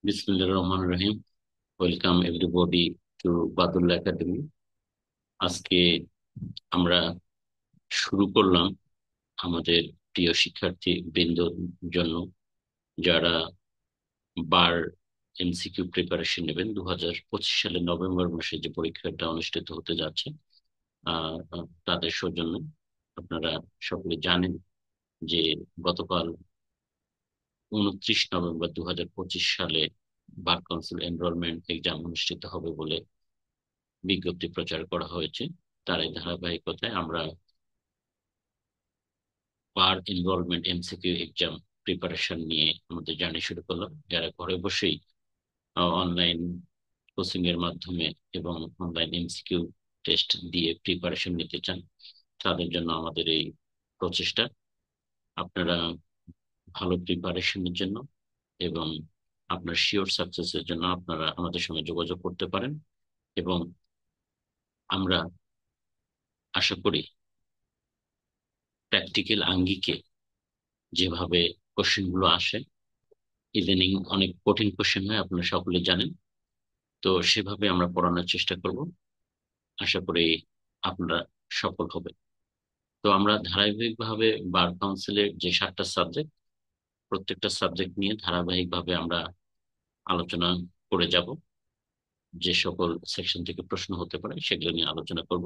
বিসমিল্লাহির রহমানির রহিম। Welcome everybody to Badullah academy. আজকে আমরা শুরু করলাম আমাদের প্রিয় শিক্ষার্থী বৃন্দর জন্য, যারা বার এমসিকিউ প্রিপারেশন নেবেন 2025 সালের নভেম্বর মাসে যে পরীক্ষাটা অনুষ্ঠিত হতে যাচ্ছে। তাদের সৌজন্য আপনারা সকলে জানেন যে গতকাল 29 নভেম্বর 2025 সালে বার কাউন্সিল এনরোলমেন্ট এক্সাম অনুষ্ঠিত হবে বলে বিজ্ঞপ্তি প্রচার করা হয়েছে। তার এই ধারাবাহিকতায় আমরা বার এনরোলমেন্ট এমসিকিউ এক্সাম প্রিপারেশন নিয়ে আমাদের জার্নি শুরু করলাম। যারা ঘরে বসেই অনলাইন কোচিং এর মাধ্যমে এবং অনলাইন এমসিকিউ টেস্ট দিয়ে প্রিপারেশন নিতে চান, তাদের জন্য আমাদের এই প্রচেষ্টা। আপনারা ভালো প্রিপারেশনের জন্য এবং আপনার শিওর সাকসেসের জন্য আপনারা আমাদের সঙ্গে যোগাযোগ করতে পারেন, এবং আমরা আশা করি প্র্যাকটিক্যাল আঙ্গিকে যেভাবে কোশ্চেন গুলো আসে, ইদানিং অনেক কঠিন কোশ্চেন হয় আপনারা সকলে জানেন, তো সেভাবে আমরা পড়ানোর চেষ্টা করব। আশা করি আপনারা সফল হবে। তো আমরা ধারাবাহিকভাবে বার কাউন্সিলের যে 7টা সাবজেক্ট, প্রত্যেকটা সাবজেক্ট নিয়ে ধারাবাহিকভাবে আমরা আলোচনা করে যাব। যে সকল সেকশন থেকে প্রশ্ন হতে পারে সেগুলো নিয়ে আলোচনা করব।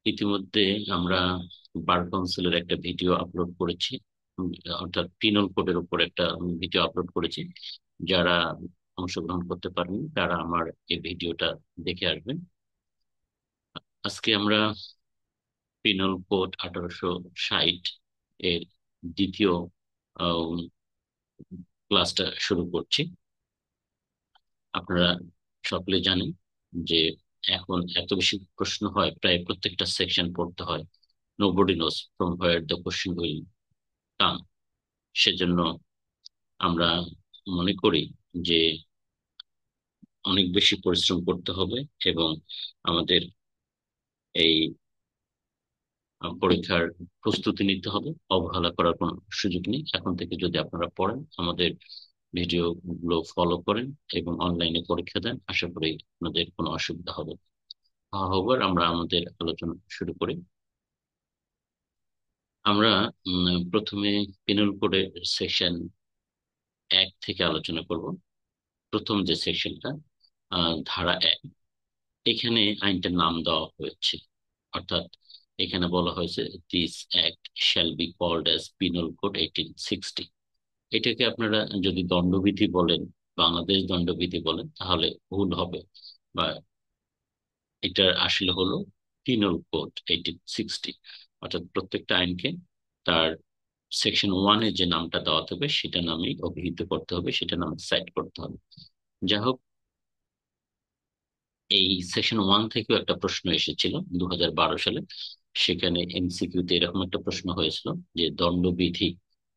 ইতিমধ্যে আমরা বার কাউন্সিলের একটা ভিডিও আপলোড করেছি, উম, অর্থাৎ পিনল কোডের উপর একটা ভিডিও আপলোড করেছি। যারা অংশগ্রহণ করতে পারেন তারা আমার এই ভিডিওটা দেখে আসবেন। আজকে আমরা পিনল কোড 1860 এর দ্বিতীয় আহ, ক্লাসটা শুরু করছি। আপনারা সকলে জানেন যে এখন এত বেশি প্রশ্ন হয়, প্রায় প্রত্যেকটা সেকশন পড়তে হয়। Nobody knows from where the question will come. সেজন্য আমরা মনে করি যে অনেক বেশি পরিশ্রম করতে হবে এবং আমাদের এই পরীক্ষার প্রস্তুতি নিতে হবে। অবহেলা করার কোনো সুযোগ নেই। এখন থেকে যদি আপনারা পড়েন, আমাদের ভিডিও গুলো ফলো করেন এবং অনলাইনে পরীক্ষা দেন, আশা করি আপনাদের কোনো অসুবিধা হবে না। হোবার আমরা আমাদের আলোচনা শুরু করি। আমরা প্রথমে পেনাল কোডের সেকশন 1 থেকে আলোচনা করব। প্রথম যে সেকশনটা, ধারা 1, এখানে আইনটার নাম দেওয়া হয়েছে, অর্থাৎ এখানে বলা হয়েছে this act shall be called as penal code 1860। এটাকে আপনারা যদি দণ্ডবিধি বলেন, বাংলাদেশ দণ্ডবিধি বলেন, তাহলে ভুল হবে। বা এটা আসলে হলো পিনাল কোড 1860। অর্থাৎ প্রত্যেকটা আইনকে তার সেকশন 1-এ যে নামটা দেওয়া হবে সেটা নামেই অভিহিত করতে হবে, সেটা নামে সাইট করতে হবে। যাই হোক, এই সেকশন 1 থেকেও একটা প্রশ্ন এসেছিল 2012 সালে। সেখানে এমসিকিউতে এরকম একটা প্রশ্ন হয়েছিল যে দণ্ডবিধি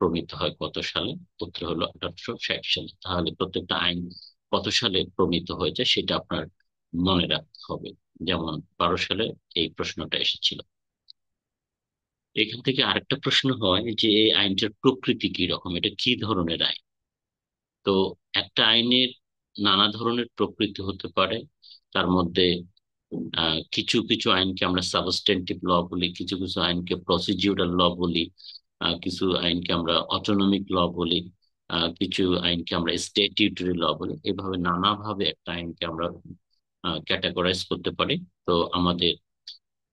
প্রণীত হয় কত সালে। উত্তর হলো 1860 সালে। তাহলে প্রত্যেকটা আইন কত সালে প্রণীত হয়েছে সেটা আপনার মনে রাখতে হবে। যেমন 12 সালে এই প্রশ্নটা এসেছিল। এখান থেকে আরেকটা প্রশ্ন হয় যে এই আইনটার প্রকৃতি কি রকম, এটা কি ধরনের আইন। তো একটা আইনের নানা ধরনের প্রকৃতি হতে পারে। তার মধ্যে কিছু কিছু আইনকে আমরা সাবস্টেন্টিভ ল বলি, কিছু কিছু আইনকে প্রসিডিউরাল ল বলি, কিছু আইনকে আমরা অটোনমিক ল বলি, কিছু আইনকে আমরা স্ট্যাটিউটরি ল বলি। এভাবে নানাভাবে একটা আইনকে আমরা ক্যাটাগরাইজ করতে পারি। তো আমাদের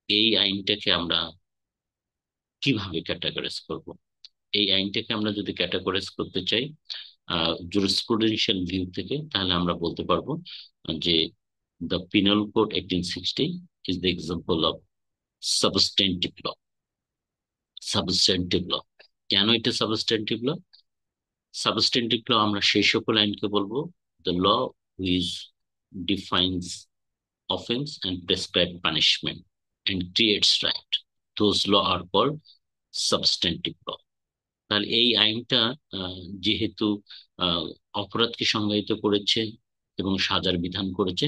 এই আইনটাকে আমরা কিভাবে ক্যাটাগরাইজ করব? এই আইনটাকে আমরা যদি ক্যাটাগরাইজ করতে চাই জুরিসপ্রুডেন্সিয়াল ভিউ থেকে, তাহলে আমরা বলতে পারবো যে the penal code 1860 is the example of substantive law. Substantive law. কেন এটা সাবস্ট্যান্টিভ ল? সাবস্ট্যান্টিভ ল আমরা সেই সকল আইনকে বলবো the law which defines offence and prescribe punishment and creates right, those law are called substantive law. তাহলে এই আইনটা যেহেতু আহ, অপরাধকে সংজ্ঞায়িত করেছে এবং সাজার বিধান করেছে,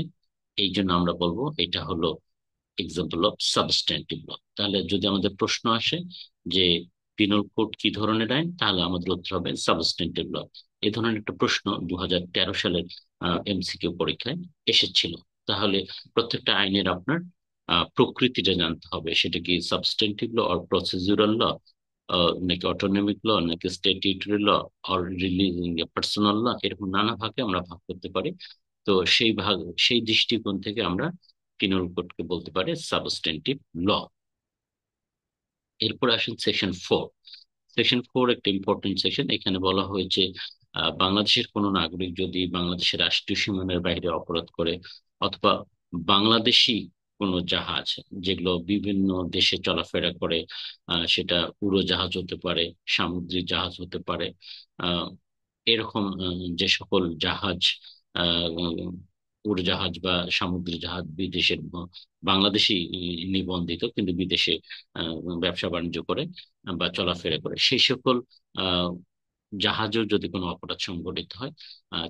এই জন্য আমরা বলবো এটা হলো এক্সাম্পল অফ সাবস্ট্যান্টিভ ল। তাহলে যদি আমাদের প্রশ্ন আসে যে পিনাল কোড কি ধরনের আইন, তাহলে আমাদের উত্তর হবে সাবস্ট্যান্টিভ ল। এই ধরনের একটা প্রশ্ন 2013 সালের এমসিকিউ পরীক্ষায় এসেছিল। তাহলে প্রত্যেকটা আইনের আপনার প্রকৃতিটা জানতে হবে, সেটা কি সাবস্টেন্টিভ ল আর প্রসিডিউরাল ল, নাকি অটোনমিক ল, নাকি স্ট্যাটিউটরি ল, আর পার্সোনাল ল, এরকম নানা ভাগে আমরা ভাগ করতে পারি। তো সেই দৃষ্টিকোণ থেকে আমরা পিনাল কোডকে বলতে পারি সাবস্টেন্টিভ ল। এরপর আসেন সেকশন 4। সেকশন 4 একটা ইম্পর্টেন্ট সেকশন। এখানে বলা হয়েছে বাংলাদেশের কোনো নাগরিক যদি বাংলাদেশের রাষ্ট্রীয় সীমানার বাইরে অপরাধ করে, অথবা বাংলাদেশি কোনো জাহাজ যেগুলো বিভিন্ন দেশে চলাফেরা করে, সেটা উড়োজাহাজ হতে পারে, সামুদ্রিক জাহাজ হতে পারে, আহ এরকম যে সকল জাহাজ, উড়োজাহাজ বা সামুদ্রিক জাহাজ বিদেশের বাংলাদেশি নিবন্ধিত কিন্তু বিদেশে আহ, ব্যবসা বাণিজ্য করে বা চলাফেরা করে, সেই সকল আহ জাহাজেও যদি কোনো অপরাধ সংঘটিত হয়,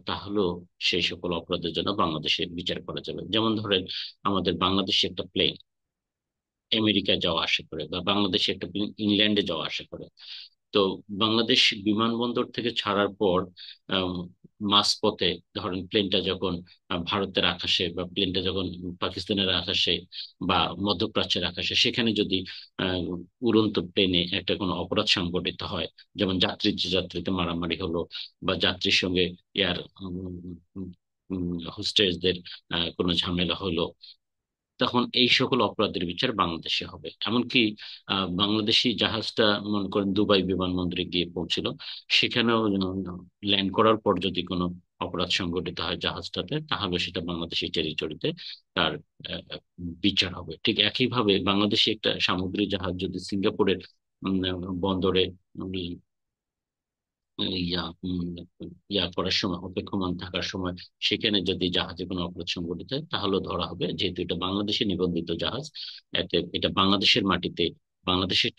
তাহলেও সেই সকল অপরাধের জন্য বাংলাদেশে বিচার করা যাবে। যেমন ধরেন, আমাদের বাংলাদেশে একটা প্লেন আমেরিকা যাওয়া আসা করে, বা বাংলাদেশে একটা প্লেন ইংল্যান্ডে যাওয়া আসা করে। তো বাংলাদেশ বিমানবন্দর থেকে ছাড়ার পর আম, মাঝপথে, ধরেন প্লেনটা যখন ভারতের আকাশে, বা প্লেনটা যখন পাকিস্তানের আকাশে বা মধ্যপ্রাচ্যের আকাশে, সেখানে যদি আহ, উড়ন্ত প্লেনে একটা কোনো অপরাধ সংঘটিত হয়, যেমন যাত্রীতে মারামারি হলো, বা যাত্রীর সঙ্গে এয়ার হোস্টেসদের কোনো ঝামেলা হলো, তখন এই সকল অপরাধের বিচার বাংলাদেশে হবে। এমনকি বাংলাদেশি জাহাজটা মনে করেন দুবাই বিমানবন্দরে গিয়ে পৌঁছিল, সেখানেও ল্যান্ড করার পর যদি কোনো অপরাধ সংঘটিত হয় জাহাজটাতে, তাহলে সেটা বাংলাদেশি টেরিটরিতে তার আহ, বিচার হবে। ঠিক একইভাবে বাংলাদেশি একটা সামুদ্রিক জাহাজ যদি সিঙ্গাপুরের বন্দরে ইয়া উম, ইয়া করার সময়, অপেক্ষমান থাকার সময়, সেখানে যদি জাহাজে কোনো অপরাধ সংঘটিত হয়, তাহলে ধরা হবে, যেহেতু এটা বাংলাদেশে নিবন্ধিত জাহাজ, এটা বাংলাদেশের মাটিতে বাংলাদেশের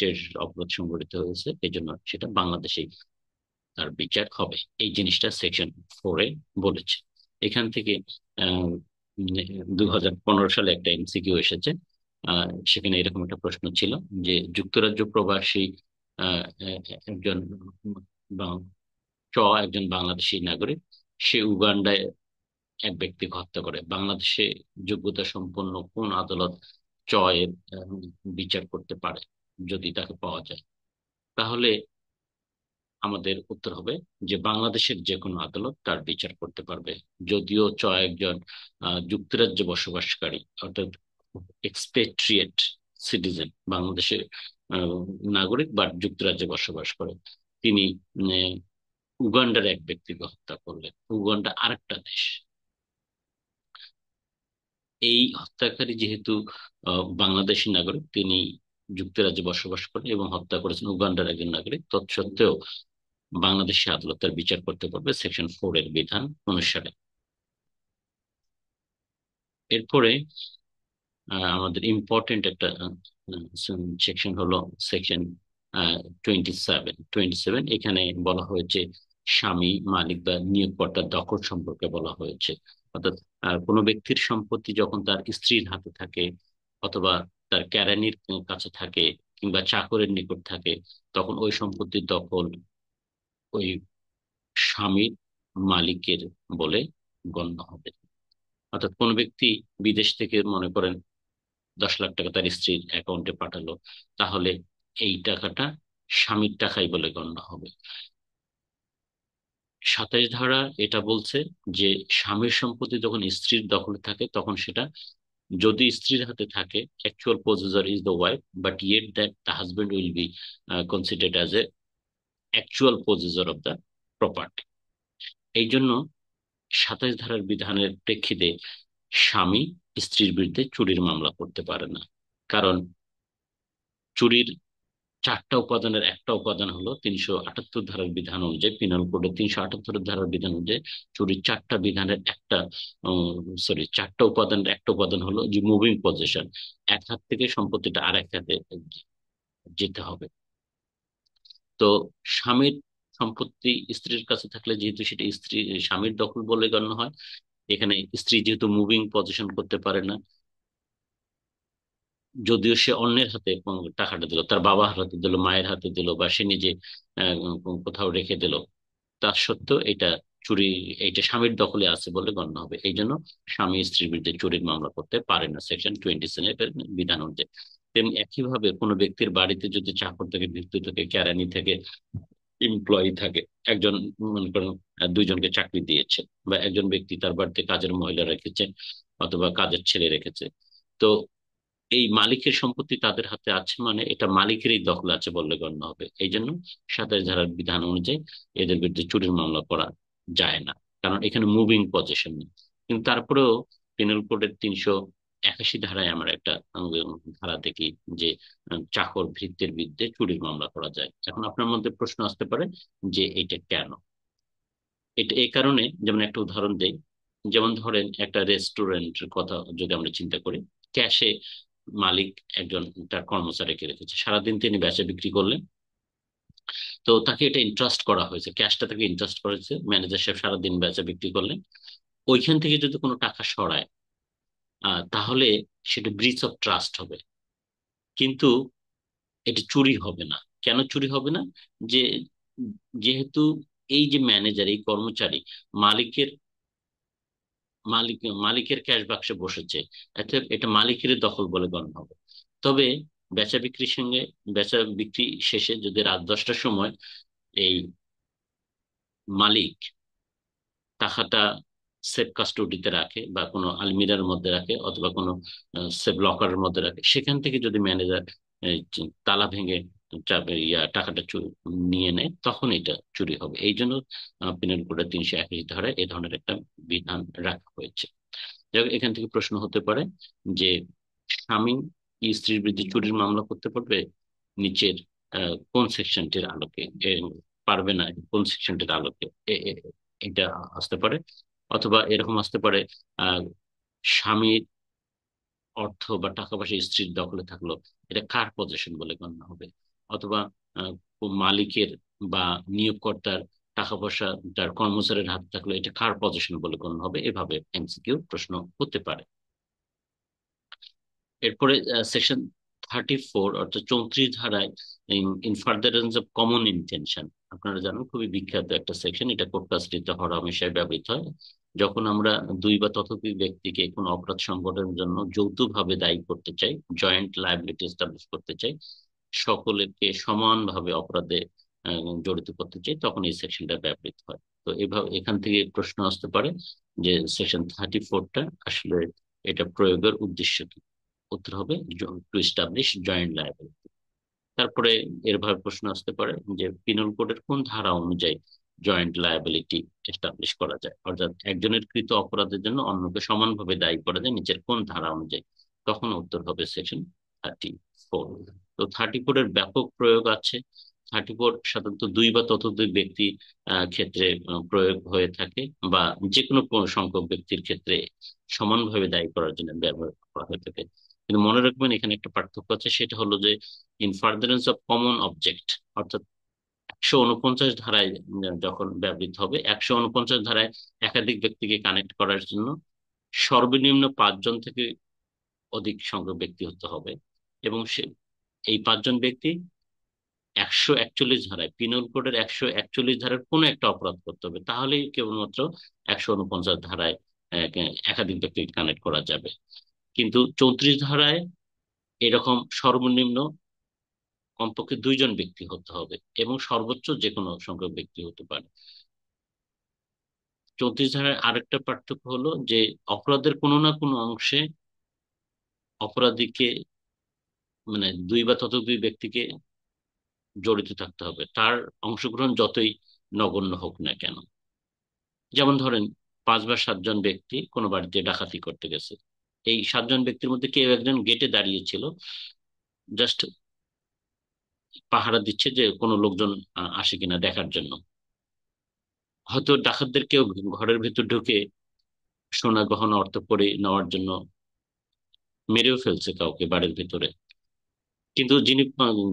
অপরাধ সংঘটিত হয়েছে, এই জন্য সেটা বাংলাদেশেই তার বিচার হবে। এই জিনিসটা সেকশন 4-এ বলেছে। এখান থেকে আহ 2015 সালে একটা এমসিকিউ এসেছে। সেখানে এরকম একটা প্রশ্ন ছিল যে যুক্তরাজ্য প্রবাসী একজন চ একজন বাংলাদেশী নাগরিক, সে উগান্ডায় এক ব্যক্তিকে হত্যা করে, বাংলাদেশে যোগ্যতা সম্পন্ন কোন আদালত চ এর বিচার করতে পারে যদি তাকে পাওয়া যায়? তাহলে আমাদের উত্তর হবে যে বাংলাদেশের যে কোনো আদালত তার বিচার করতে পারবে। যদিও একজন যুক্তরাজ্যে বসবাসকারী, অর্থাৎ এক্সপেট্রিয়েট সিটিজেন, বাংলাদেশের আহ, নাগরিক বা যুক্তরাজ্যে বসবাস করে, তিনি উগান্ডার এক ব্যক্তিকে হত্যা করলেন। উগান্ডা আরেকটা দেশ। এই হত্যাকারী যেহেতু বাংলাদেশী নাগরিক, তিনি যুক্তরাজ্যে বসবাস করেন এবং হত্যা করেছেন উগান্ডার একজন নাগরিক, তৎসত্ত্বেও বাংলাদেশি আদালত তার বিচার করতে পারবে সেকশন 4-এর বিধান অনুসারে। এরপরে আমাদের ইম্পর্টেন্ট একটা সেকশন হলো সেকশন 27। এখানে বলা হয়েছে স্বামী, মালিক বা নিয়োগকর্তার দখল সম্পর্কে বলা হয়েছে। অর্থাৎ কোনো ব্যক্তির সম্পত্তি যখন তার স্ত্রীর হাতে থাকে, অথবা তার কেরানির কাছে থাকে, কিংবা চাকরের নিকট থাকে, তখন ওই সম্পত্তির দখল ওই স্বামীর, মালিকের বলে গণ্য হবে। অর্থাৎ কোন ব্যক্তি বিদেশ থেকে মনে করেন 10 লাখ টাকা তার স্ত্রীর অ্যাকাউন্টে পাঠালো, তাহলে এই টাকাটা স্বামীর টাকাই বলে গণ্য হবে। 27 ধারা এটা বলছে যে স্বামীর সম্পত্তি যখন স্ত্রীর দখলে থাকে, তখন সেটা, যদি স্ত্রীর হাতে থাকে, actual possessor is the wife, but yet that the husband will be considered as a actual possessor of the property. এই জন্য 27 ধারার বিধানের প্রেক্ষিতে স্বামী স্ত্রীর বিরুদ্ধে চুরির মামলা করতে পারে না। কারণ চুরির 4টা উপাদানের একটা উপাদান হলো 378 ধারার বিধান অনুযায়ী, পিনাল কোডের 378 ধারার বিধান অনুযায়ী চুরির 4টা বিধানের একটা, 4টা উপাদানের একটা উপাদান হলো যে মুভিং পজিশন, এক হাত থেকে সম্পত্তিটা আর এক হাতে যেতে হবে। তো স্বামীর সম্পত্তি স্ত্রীর কাছে থাকলে, যেহেতু সেটা স্বামীর দখল বলে গণ্য হয়, এখানে স্ত্রী যেহেতু মুভিং পজিশন করতে পারে না, যদিও সে অন্যের হাতে টাকাটা দিল, তার বাবার হাতে দিল, মায়ের হাতে দিল, বা সে নিজে কোথাও রেখে দিল, তা সত্ত্বেও এটা চুরি, এইটা স্বামীর দখলে আছে বলে গণ্য হবে। এই জন্য স্বামী স্ত্রীর বিরুদ্ধে চুরির মামলা করতে পারে না সেকশন 27 বিধান অনুযায়ী। তেমনি একইভাবে কোনো ব্যক্তির বাড়িতে যদি চাকর থেকে, ভিক্ষু থেকে, কেরানি থেকে, এমপ্লয়ি থাকে, একজন মনে করেন দুইজনকে চাকরি দিয়েছে, বা একজন ব্যক্তি তার বাড়িতে কাজের মহিলা রেখেছে অথবা কাজের ছেলে রেখেছে, তো এই মালিকের সম্পত্তি তাদের হাতে আছে মানে এটা মালিকেরই দখল আছে বললে গণ্য হবে। এই জন্য 27 ধারার বিধান অনুযায়ী এদের বিরুদ্ধে চুরির মামলা করা যায় না, কারণ এখানে মুভিং পজিশন নেই। কিন্তু তারপরেও পেনাল কোডের 381 ধারায় আমরা একটা ধারা দেখি যে চাকর ভৃত্যের বিরুদ্ধে চুরির মামলা করা যায়। এখন আপনার মধ্যে প্রশ্ন আসতে পারে যে এটা কেন। এটা এই কারণে, যেমন একটা উদাহরণ দেই, যেমন ধরেন একটা রেস্টুরেন্টের কথা যদি আমরা চিন্তা করি, ক্যাশে মালিক একজন তার কর্মচারীকে রেখেছে, সারাদিন তিনি বেচা বিক্রি করলেন, তো তাকে এটা ইন্ট্রাস্ট করা হয়েছে, ক্যাশটা তাকে ইন্ট্রাস্ট করা হয়েছে, ম্যানেজার সাহেব সারাদিন বেচা বিক্রি করলেন, ওইখান থেকে যদি কোনো টাকা সরায় তাহলে সেটা ব্রিচ অফ ট্রাস্ট হবে, কিন্তু এটা চুরি হবে না। কেন চুরি হবে না? যে যেহেতু এই যে ম্যানেজার, এই কর্মচারী মালিকের মালিকের ক্যাশ বাক্সে বসেছে, এটা মালিকের দখল বলে গণ্য হবে। তবে বেচা বিক্রির সঙ্গে, বেচা বিক্রি শেষে যদি রাত 10টার সময় এই মালিক টাকাটা সেফ কাস্টডিতে রাখে বা কোনো আলমিরার মধ্যে রাখে অথবা কোনো সেফ লকারের মধ্যে রাখে, সেখান থেকে যদি ম্যানেজার তালা ভেঙে টাকাটা নিয়ে নেয়, তখন এটা চুরি হবে। এই জন্য পিনাল কোডের 381 ধারায় এ ধরনের একটা বিধান রাখা হয়েছে। যাই হোক, এখান থেকে প্রশ্ন হতে পারে যে স্বামী কি স্ত্রীর বিরুদ্ধে চুরির মামলা করতে পারবে নিচের কোন সেকশনটির আলোকে? এ, পারবে না কোন সেকশনটির আলোকে? এটা আসতে পারে। অথবা এরকম আসতে পারে, আহ স্বামীর অর্থ বা টাকা পয়সা স্ত্রীর দখলে থাকলো, এটা কার পজিশন বলে গণ্য হবে? অথবা আহ, মালিকের বা নিয়োগকর্তার টাকা পয়সা তার কর্মচারীর হাতে থাকলো, এটা কার পজিশন বলে গণ্য হবে? এভাবে এমসিকিউ প্রশ্ন হতে পারে। এরপরে সেকশন 34 অর্থাৎ 34 ধারায় in furtherance of common intention, আপনারা জানেন খুবই বিখ্যাত একটা সেকশন, এটা কোর্ট কাস্টডিতে হরহামেশাই ব্যবহৃত হয়। যখন আমরা দুই বা ততোধিক ব্যক্তিকে কোনো অপরাধ সংঘটনের জন্য যৌথভাবে দায়ী করতে চাই, জয়েন্ট লায়াবিলিটি এস্টাবলিশ করতে চাই, সকলকে সমানভাবে অপরাধে জড়িত করতে চাই, তখন এই সেকশনটা ব্যবহৃত হয়। তো এভাবে এখান থেকে প্রশ্ন আসতে পারে যে সেকশন 34টা আসলে এটা প্রয়োগের উদ্দেশ্য কি? উত্তর হবে টু এস্টাবলিশ জয়েন্ট লায়াবিলিটি। তারপরে এরভাবে প্রশ্ন আসতে পারে যে পিনাল কোডের কোন ধারা অনুযায়ী জয়েন্ট লায়াবিলিটি এস্টাবলিশ করা যায়, অর্থাৎ একজনের কৃত অপরাধের জন্য অন্যকে সমানভাবে দায়ী করা যায় নিচের কোন ধারা অনুযায়ী? তখন উত্তর হবে সেকশন 34। তো 34-এর ব্যাপক প্রয়োগ আছে। 34 সাধারণত দুই বা ততোধিক ব্যক্তি ক্ষেত্রে প্রয়োগ হয়ে থাকে, বা যে কোনো সংখ্যক ব্যক্তির ক্ষেত্রে সমানভাবে দায়ী করার জন্য ব্যবহার করা হয়ে থাকে। কিন্তু মনে রাখবেন এখানে একটা পার্থক্য আছে, সেটা হলো যে in furtherance of common object, অর্থাৎ 149 ধারায় যখন ব্যবহৃত হবে, 149 ধারায় একাধিক ব্যক্তিকে কানেক্ট করার জন্য সর্বনিম্ন 5 জন থেকে অধিক সংখ্যক ব্যক্তি হতে হবে, এবং সে এই 5 জন ব্যক্তি 141 ধারায়, পিনল কোডের 141 ধারার কোনো একটা অপরাধ করতে হবে, তাহলেই কেবলমাত্র 149 ধারায় একাধিক ব্যক্তিকে কানেক্ট করা যাবে। কিন্তু 34 ধারায় এরকম সর্বনিম্ন কমপক্ষে 2 জন ব্যক্তি হতে হবে, এবং সর্বোচ্চ যে কোনো সংখ্যক ব্যক্তি হতে পারে। 34 ধারার আরেকটা পার্থক্য হলো যে অপরাধের কোনো না কোনো অংশে অপরাধীকে, মানে দুই বা ততোধিক ব্যক্তিকে জড়িত থাকতে হবে, তার অংশগ্রহণ যতই নগণ্য হোক না কেন। যেমন ধরেন 5 বা 7 জন ব্যক্তি কোনো বাড়িতে ডাকাতি করতে গেছে, এই 7 জন ব্যক্তির মধ্যে কেউ একজন গেটে দাঁড়িয়েছিল, জাস্ট পাহারা দিচ্ছে যে কোনো লোকজন আসে কিনা দেখার জন্য। হয়তো ডাকাতদের কেউ ঘরের ভেতর ঢুকে সোনা গহনা অর্থ করে নেওয়ার জন্য মেরেও ফেলছে কাউকে বাড়ির ভেতরে, কিন্তু যিনি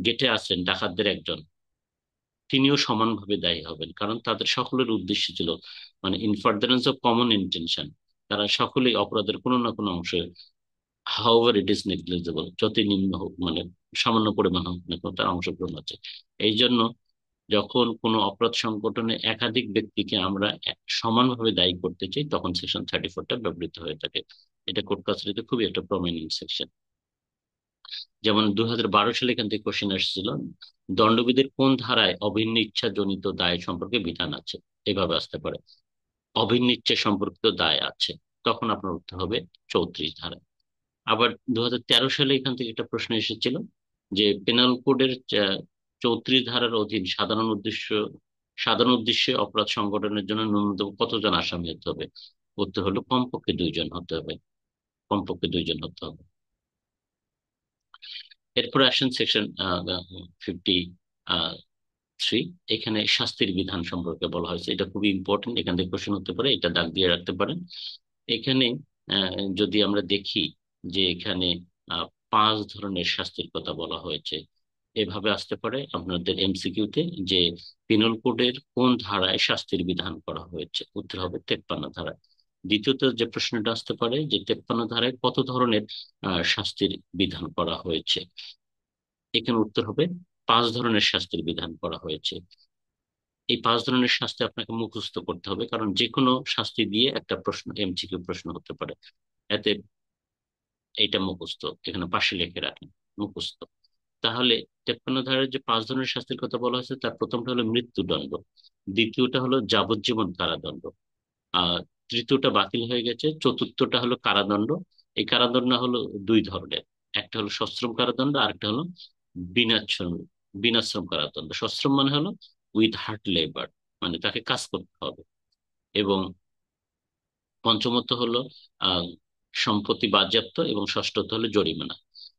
গেটে আছেন ডাকাতদের একজন, তিনিও সমানভাবে দায়ী হবেন, কারণ তাদের সকলের উদ্দেশ্য ছিল, মানে in furtherance of common intention, তারা সকলেই অপরাধের কোনো না কোনো অংশে, হাউএভার ইট ইজ নেগলিজেবল, যতই নিম্ন হোক, মানে সামান্য পরিমাণ হোক না কেন, তার অংশগ্রহণ আছে। এই জন্য যখন কোনো অপরাধ সংগঠনে একাধিক ব্যক্তিকে আমরা সমানভাবে দায়ী করতে চাই, তখন সেকশন 34টা ব্যবহৃত হয়ে থাকে। এটা কোর্ট কাছারিতে খুবই একটা প্রমিনেন্ট সেকশন। যেমন 2012 সালে এখান থেকে কোশ্চেন আসছিল, দণ্ডবিধির কোন ধারায় অভিন্ন ইচ্ছাজনিত দায় সম্পর্কে বিধান আছে? এভাবে আসতে পারে, অভিন্ন ইচ্ছা সম্পর্কিত দায় আছে, তখন আপনার উত্তর হবে 34 ধারায়। আবার 2013 সালে এখান থেকে একটা প্রশ্ন এসেছিল যে পেনাল কোডের 34 ধারার অধীন সাধারণ উদ্দেশ্যে অপরাধ সংগঠনের জন্য ন্যূনতম কতজন আসামি হতে হবে? উত্তর হলো কমপক্ষে 2 জন হতে হবে, কমপক্ষে 2 জন হতে হবে। এরপরে আসেন সেকশন 53। এখানে শাস্তির বিধান সম্পর্কে বলা হয়েছে, এটা খুবই ইম্পর্টেন্ট, এখান থেকে কোশ্চেন হতে পারে, এটা দাগ দিয়ে রাখতে পারেন। এখানে যদি আমরা দেখি যে এখানে 5 ধরনের শাস্তির কথা বলা হয়েছে। এভাবে আসতে পারে আপনাদের এমসিকিউতে যে পিনাল কোডের কোন ধারায় শাস্তির বিধান করা হয়েছে? উত্তর হবে 53 ধারায়। দ্বিতীয়ত যে প্রশ্নটা আসতে পারে যে 53 ধারায় কত ধরনের শাস্তির বিধান করা হয়েছে? এখানে উত্তর হবে 5 ধরনের শাস্তির বিধান করা হয়েছে। এই 5 ধরনের শাস্তি আপনাকে মুখস্থ করতে হবে, কারণ যে কোনো শাস্তি দিয়ে একটা প্রশ্ন, এমসিকিউ প্রশ্ন হতে পারে। এতে এইটা মুখস্থ এখানে পাশে লিখে রাখেন, মুখস্থ। তাহলে 53 ধারার যে 5 ধরনের শাস্তির কথা বলা হয়েছে, তার প্রথমটা হলো মৃত্যুদণ্ড, দ্বিতীয়টা হলো যাবজ্জীবন কারাদণ্ড, আর তৃতীয়টা বাতিল হয়ে গেছে, চতুর্থটা হলো কারাদণ্ড। এই কারাদণ্ড হলো 2 ধরনের, একটা হলো সশ্রম কারাদণ্ড, আর একটা হলো বিনাশ্রম বিনাশ্রম কারাদণ্ড। সশ্রম মানে হলো উইথ হার্ড লেবার, মানে তাকে কাজ করতে হবে। এবং পঞ্চমত হলো আহ সম্পত্তি বাজেয়াপ্ত, এবং ষষ্ঠত হলো জরিমানা।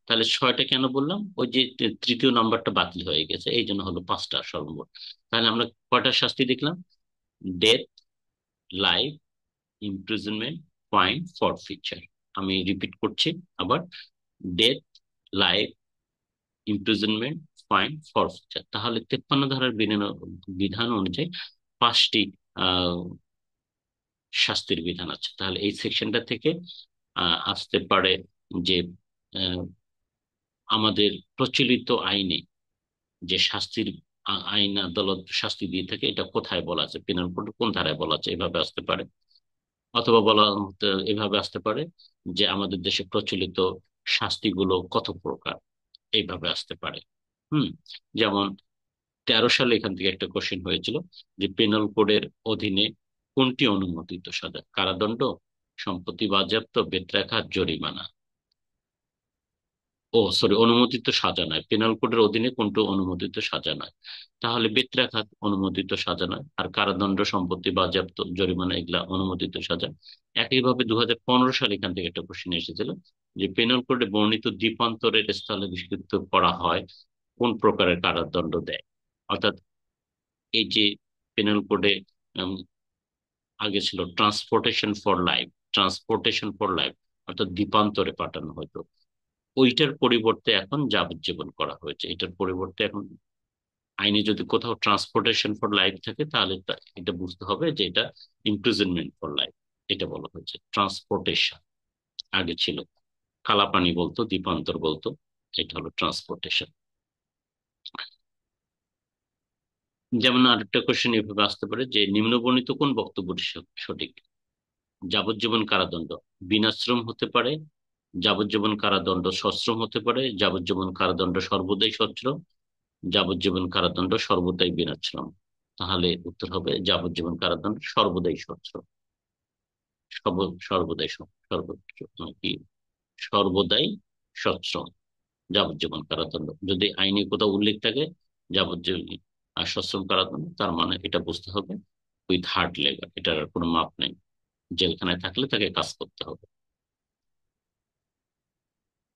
তাহলে 6টা কেন বললাম? ওই যে তৃতীয় নাম্বারটা বাতিল হয়ে গেছে, এই জন্য হলো 5টা সর্বমোট। তাহলে আমরা কয়টা শাস্তি দেখলাম? Death, life, imprisonment, fine, forfeiture. আমি রিপিট করছি আবার, death, life, imprisonment, fine, forfeiture. তাহলে 53 ধারার বিধান অনুযায়ী 5টি আহ শাস্তির বিধান আছে। তাহলে এই সেকশনটা থেকে আসতে পারে যে আহ, আমাদের প্রচলিত আইনে যে শাস্তির আইন আদালত শাস্তি দিয়ে থাকে, এটা কোথায় বলা আছে, পেনাল কোড কোন ধারায় বলা আছে, এভাবে আসতে পারে। অথবা এভাবে আসতে পারে যে আমাদের দেশে প্রচলিত শাস্তিগুলো কত প্রকার, এইভাবে আসতে পারে। হুম। যেমন 13 সালে এখান থেকে একটা কোশ্চেন হয়েছিল যে পেনাল কোডের অধীনে কোনটি অনুমোদিত সাজা? কারাদণ্ড, সম্পত্তি বাজেয়াপ্ত, বেত্রাঘাত, জরিমানা। ও সরি, অনুমোদিত সাজা নয়, পেনাল কোডের অধীনে কোনটি অনুমোদিত সাজা নয়। তাহলে বেত্রাঘাত অনুমোদিত সাজা নয়, আর কারাদণ্ড, সম্পত্তি বাজেয়াপ্ত, জরিমানা এগুলা অনুমোদিত সাজা। একইভাবে 2015 সালে এখান থেকে একটা কোশ্চেন এসেছিল যে পেনাল কোডে বর্ণিত দ্বীপান্তরের স্থলে বিষ্কৃত করা হয় কোন প্রকারের কারাদণ্ড দেয়? অর্থাৎ এই যে পেনাল কোডে আগে ছিল transportation for life, transportation for life অর্থাৎ দ্বীপান্তরে পাঠানো হতো, ওইটার পরিবর্তে এখন যাবজ্জীবন করা হয়েছে। এটার পরিবর্তে এখন আইনে যদি কোথাও ট্রান্সপোর্টেশন ফর লাইফ থাকে, তাহলে এটা বুঝতে হবে যে এটা ইমপ্রিজনমেন্ট ফর লাইফ। এটা বলা হয়েছে ট্রান্সপোর্টেশন, আগে ছিল কালাপানি বলতো, দ্বীপান্তর বলতো, এটা হলো ট্রান্সপোর্টেশন। যেমন আরেকটা কোশ্চেন এভাবে আসতে পারে যে নিম্নবর্ণিত কোন বক্তব্যটি সঠিক? যাবজ্জীবন কারাদণ্ড বিনাশ্রম হতে পারে, যাবজ্জীবন কারাদণ্ড সশ্রম হতে পারে, যাবজ্জীবন কারাদণ্ড সর্বদাই সশ্রম, যাবজ্জীবন কারাদণ্ড সর্বদাই বিনাশ্রম। তাহলে উত্তর হবে যাবজ্জীবন কারাদণ্ড সর্বদাই সশ্রম। সর্বদাই সর্বোচ্চ কি সর্বদাই সশ্রম যাবজ্জীবন কারাদণ্ড। যদি আইনে কোথাও উল্লেখ থাকে যাবজ্জীবন আর সশ্রম কারাদণ্ড, তার মানে এটা বুঝতে হবে উইথ হার্ড লেবার, এটার আর কোনো মাপ নেই, জেলখানায় থাকলে তাকে কাজ করতে হবে।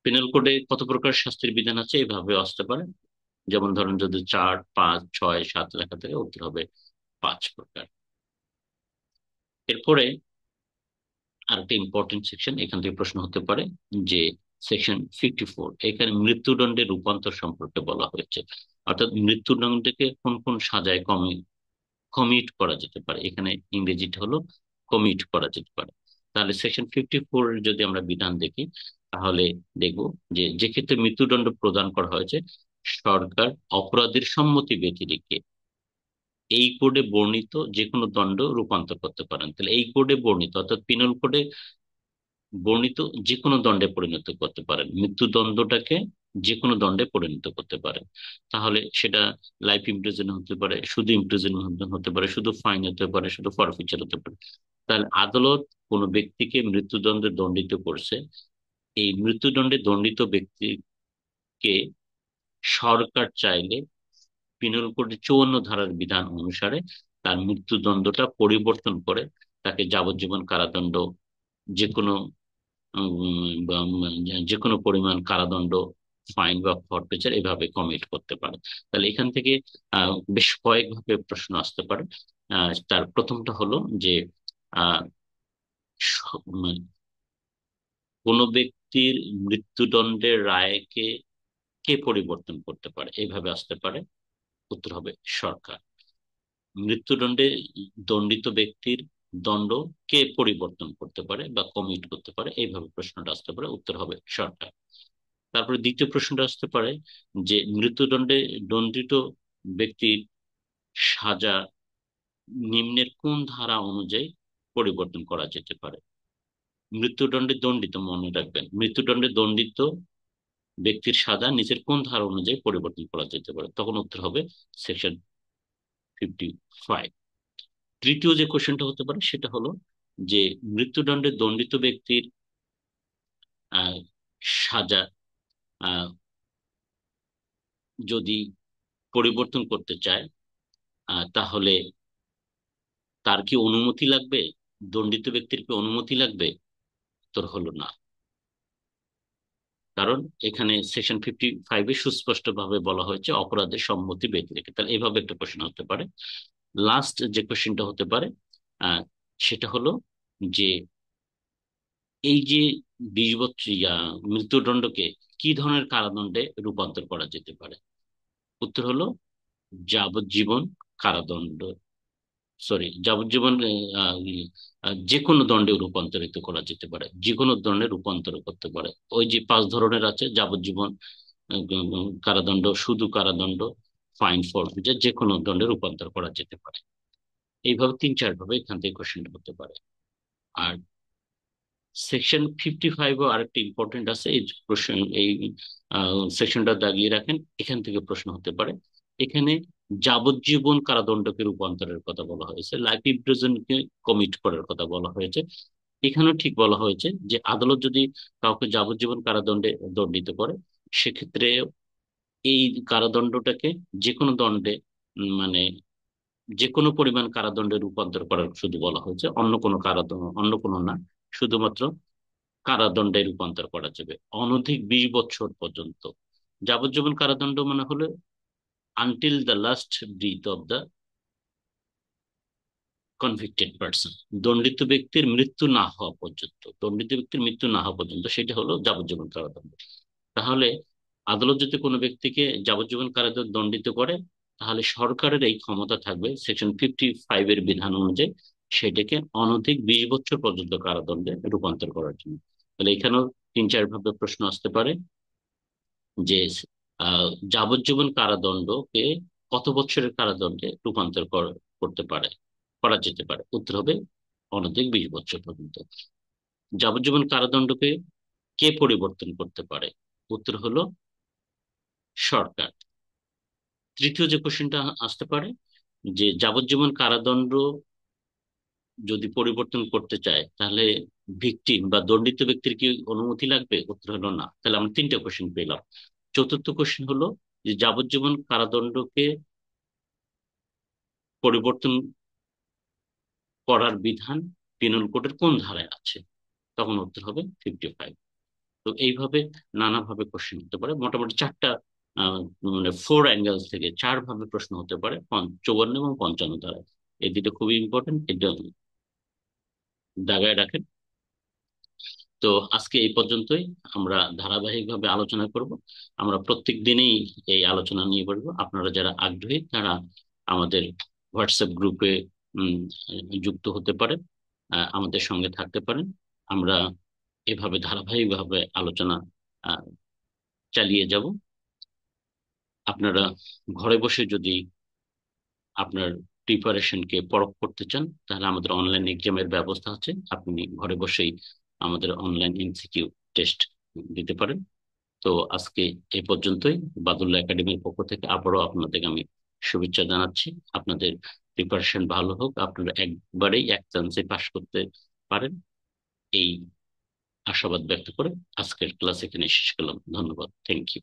পেনাল কোডে কত প্রকার শাস্তির বিধান আছে? এভাবে আসতে পারে। যেমন ধরেন যদি 4, 5, 6, 7 লেখা থাকে, উত্তর হবে 5 প্রকার। এরপরে আরেকটা ইম্পর্টেন্ট সেকশন এখান থেকে প্রশ্ন হতে পারে যে সেকশন 54, এখানে মৃত্যুদণ্ডের রূপান্তর সম্পর্কে বলা হয়েছে। অর্থাৎ মৃত্যুদণ্ডকে কোন কোন সাজায় কমিট করা যেতে পারে, এখানে ইংরেজিটা হলো কমিট করা যেতে পারে। তাহলে সেকশন 54 যদি আমরা বিধান দেখি, তাহলে দেখব যে যে ক্ষেত্রে মৃত্যুদণ্ড প্রদান করা হয়েছে, সরকার অপরাধীর সম্মতি ব্যতি রেখে এই কোডে বর্ণিত যে কোনো দণ্ড রূপান্তর করতে পারেন। তাহলে এই কোডে বর্ণিত অর্থাৎ পিনল কোডে বর্ণিত যে কোনো দণ্ডে পরিণত করতে পারেন, মৃত্যুদণ্ডটাকে যে কোনো দণ্ডে পরিণত করতে পারেন। তাহলে সেটা লাইফ ইমপ্রিজন হতে পারে, শুধু ইমপ্রিজন হতে পারে, শুধু ফাইন হতে পারে, শুধু ফরফিচার হতে পারে। তাহলে আদালত কোনো ব্যক্তিকে মৃত্যুদণ্ডে দণ্ডিত করছে, এই মৃত্যুদণ্ডে দণ্ডিত ব্যক্তিকে সরকার চাইলে পিনল কোডের 54 ধারার বিধান অনুসারে তার মৃত্যুদণ্ডটা পরিবর্তন করে তাকে যাবজ্জীবন কারাদণ্ড, যে কোনো যে কোনো পরিমাণ কারাদণ্ড, ফাইন বা ফরফিচার এভাবে কমিট করতে পারে। তাহলে এখান থেকে বেশ কয়েকভাবে প্রশ্ন আসতে পারে। তার প্রথমটা হলো যে আহ কোন ব্যক্তির মৃত্যুদণ্ডের রায়কে কে পরিবর্তন করতে পারে, এইভাবে আসতে পারে। উত্তর হবে সরকার। মৃত্যুদণ্ডে দণ্ডিত ব্যক্তির দণ্ড কে পরিবর্তন করতে পারে বা কমিট করতে পারে, এইভাবে প্রশ্নটা আসতে পারে। উত্তর হবে সরকার। তারপরে দ্বিতীয় প্রশ্নটা আসতে পারে যে মৃত্যুদণ্ডে দণ্ডিত ব্যক্তির সাজা নিম্নের কোন ধারা অনুযায়ী পরিবর্তন করা যেতে পারে। মৃত্যুদণ্ডে দণ্ডিত, মনে রাখবেন, মৃত্যুদণ্ডে দণ্ডিত ব্যক্তির সাজা নিচের কোন ধারা অনুযায়ী পরিবর্তন করা যেতে পারে, তখন উত্তর হবে সেকশন 55। তৃতীয় যে কোশ্চেনটা হতে পারে সেটা হলো যে মৃত্যুদণ্ডে দণ্ডিত ব্যক্তির আহ, সাজা আহ, যদি পরিবর্তন করতে চায় তাহলে তার কি অনুমতি লাগবে, দণ্ডিত ব্যক্তির কি অনুমতি লাগবে? উত্তর হলো না। কারণ এখানে সেকশন 55-এ সুস্পষ্ট ভাবে বলা হয়েছে অপরাধের সম্মতি ব্যক্তি রেখে। তাহলে এইভাবে একটা কোশ্চেন হতে পারে। লাস্ট যে কোশ্চেনটা হতে পারে আহ, সেটা হলো যে এই যে 20 বছর মৃত্যুদণ্ডকে কি ধরনের কারাদণ্ডে রূপান্তর করা যেতে পারে। উত্তর হলো যাবজ্জীবন কারাদণ্ড, সরি যাবজ্জীবন যে কোনো দণ্ডে রূপান্তরিত করা যেতে পারে, যে কোনো দণ্ডে রূপান্তর করতে পারে। ওই যে 5 ধরনের আছে, যাবজ্জীবন কারাদণ্ড, শুধু কারাদণ্ড, ফাইন, ফরফিচার, যে কোনো দণ্ডে রূপান্তর করা যেতে পারে। এইভাবে 3-4 ভাবে এখান থেকে কোশ্চেন হতে পারে। আর সেকশন 55-ও আরেকটা ইম্পর্টেন্ট আছে, এই প্রশ্ন, এই সেকশনটা দাগিয়ে রাখেন, এখান থেকে প্রশ্ন হতে পারে। এখানে যাবজ্জীবন কারাদণ্ডকে রূপান্তরের কথা বলা হয়েছে, লাইফ ইমপ্রিজনকে কমিট করার কথা বলা হয়েছে। এখানেও ঠিক বলা হয়েছে যে আদালত যদি কাউকে যাবজ্জীবন কারাদণ্ডে দণ্ডিত করে, সেক্ষেত্রে এই কারাদণ্ডটাকে যে কোনো দণ্ডে মানে যে কোনো পরিমাণ কারাদণ্ডে রূপান্তর করার শুধু বলা হয়েছে, অন্য কোনো কারাদণ্ড, অন্য কোনো না, শুধুমাত্র কারাদণ্ডে রূপান্তর করা যাবে অনধিক 20 বছর পর্যন্ত। যাবজ্জীবন কারাদণ্ড মানে হলো until the last breath of the convicted person, দণ্ডিত ব্যক্তির মৃত্যু না হওয়া পর্যন্ত, দণ্ডিত ব্যক্তির মৃত্যু না হওয়া পর্যন্ত, সেটা হলো যাবজ্জীবন কারাদণ্ড। তাহলে আদালত যদি কোনো ব্যক্তিকে যাবজ্জীবন কারাদণ্ড দণ্ডিত করে, তাহলে সরকারের এই ক্ষমতা থাকবে সেকশন 55-এর বিধান অনুযায়ী সেটাকে অনধিক 20 বছর পর্যন্ত কারাদণ্ডে রূপান্তর করার জন্য। তাহলে এখানেও 3-4 ভাবে প্রশ্ন আসতে পারে যে যাবজ্জীবন কারাদণ্ডকে কত বছরের কারাদণ্ডে রূপান্তর করতে পারে, করা যেতে পারে। উত্তর হবে অনধিক 20 বছর পর্যন্ত। যাবজ্জীবন কারাদণ্ডকে কে পরিবর্তন করতে পারে? উত্তর হলো সরকার। তৃতীয় যে কোশ্চেনটা আসতে পারে যে যাবজ্জীবন কারাদণ্ড যদি পরিবর্তন করতে চায় তাহলে ভিকটিম বা দণ্ডিত ব্যক্তির কি অনুমতি লাগবে? উত্তর হলো না। তাহলে আমরা 3টে কোশ্চেন পেলাম। চতুর্থ কোশ্চেন হলো যে যাবজ্জীবন কারাদণ্ডকে পরিবর্তন করার বিধান পিনল কোডের কোন ধারায় আছে, তখন উত্তর হবে 55। তো এইভাবে নানাভাবে কোশ্চেন হতে পারে। মোটামুটি 4টা মানে 4 অ্যাঙ্গেলস থেকে 4 ভাবে প্রশ্ন হতে পারে 54 এবং 55 ধারায়। এই দুটো খুবই ইম্পর্টেন্ট, এটা দাগায় রাখেন। তো আজকে এই পর্যন্তই, আমরা ধারাবাহিকভাবে আলোচনা করব। আমরা প্রত্যেক দিনেই এই আলোচনা নিয়ে বলবো। আপনারা যারা আগ্রহী তারা আমাদের হোয়াটসঅ্যাপ গ্রুপে যুক্ত হতে পারেন, আমাদের সঙ্গে থাকতে পারেন। আমরা এভাবে ধারাবাহিকভাবে আলোচনা আহ, চালিয়ে যাব। আপনারা ঘরে বসে যদি আপনার প্রিপারেশনকে পরখ করতে চান, তাহলে আমাদের অনলাইন এক্সামের ব্যবস্থা আছে। আপনি ঘরে বসেই আমাদের অনলাইন এমসিকিউ টেস্ট দিতে পারেন। তো আজকে এ পর্যন্তই। বাদুল্লাহ একাডেমির পক্ষ থেকে আবারও আপনাদের আমি শুভেচ্ছা জানাচ্ছি। আপনাদের প্রিপারেশন ভালো হোক, আপনারা একবারেই এক চান্সে পাশ করতে পারেন, এই আশাবাদ ব্যক্ত করে আজকের ক্লাস এখানে শেষ করলাম। ধন্যবাদ। Thank you.